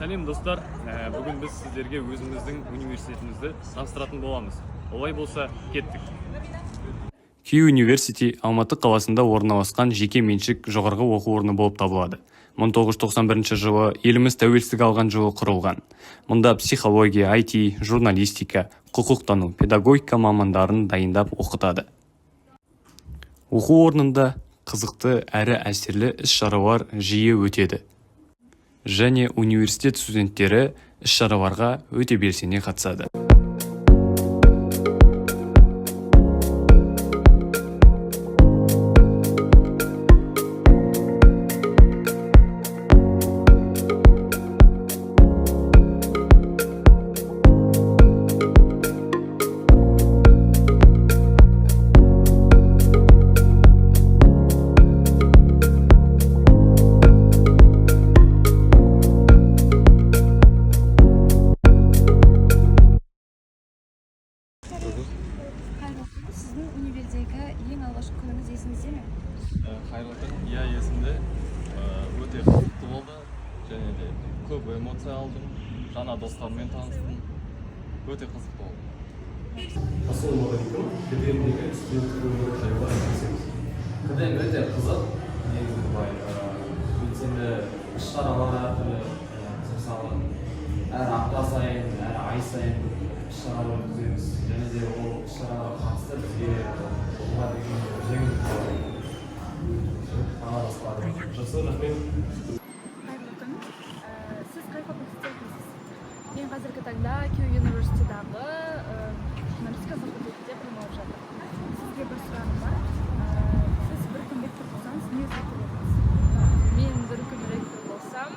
Сәлем достар, бүгін біз сіздерге өзіміздің университетімізді таныстыратын боламыз. Олай болса, кеттік. Q University Алматы қаласында орналасқан жеке меншік жоғарғы оқу орны болып табылады. 1991 жылы еліміз тәуелсіздік алған жылы құрылған. Мұнда психология, IT, журналистика, құқықтану, педагогика мамандарын дайындап оқытады. Оқу орнында қызықты әрі әсерлі іс-шаралар жиі өтеді. Және университет студенттері іс-шараларға өте белсене қатысады. Sizin üniversitedeki en alғашқы күніңіз есіңізде ме? Қайырлы күн, иә есімде. Өте қызықты болды. Және де көп эмоция алдым. Жаңа достармен таныстым. Өте қызықты болды. Ассалаумағалейкум. КДМдегі студенттік өмірі жайлы айтсаңыз. КДМ өте қызық. Негізі былай белсенді іс-шаралар әртүрлі, мысалы әр апта сайын, әр ай сайын іс-шаралар өткіземіз. Және де ол іс-шараға қатысты бізге оқуға деген жеңілдік болады. Тағы басқалар. Жақсы, рахмет. Қайырлы күн. Сіз қай факультетте оқисыз? Мен қазіргі таңда Q University'дағы журналистика факультетінде білім алып жатырмын. Сізге бір сұрағым бар. Сіз бір күн ректор болсаңыз, не ректор боласыз? Мен бір күн ректор болсам,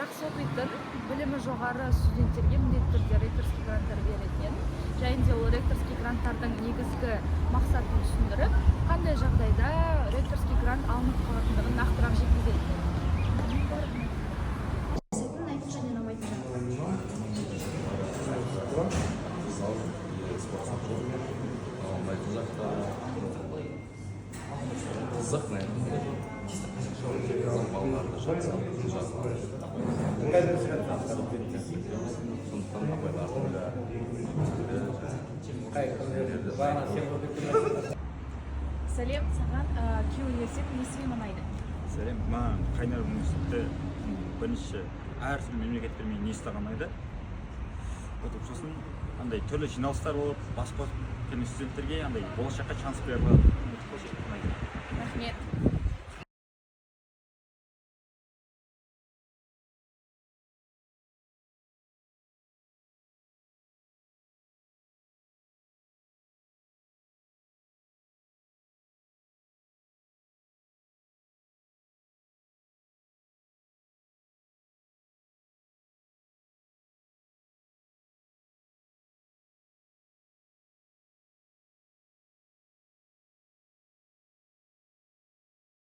жақсы оқитын, білімі жоғары студенттерге міндетті түрде ректорский гранттар беретін. Және де ол ректорский гранттардың негізгі мақсатын түсіндіріп, қандай жағдайда ректорский грант алынып қалатындығын нақтырақ жеткізеді. Қызық, наверное. Балаларды жақсы Сәлем, саған Q университеті несімен ұнайды? Сәлем, маған Қайнар университеті бірінші әртүрлі мемлекеттермен естіған ұнайды. Сосын андай түрлі жиналыстар болып, басқа келген студенттерге андай болашаққа шанс беріп ұнайды. Рахмет.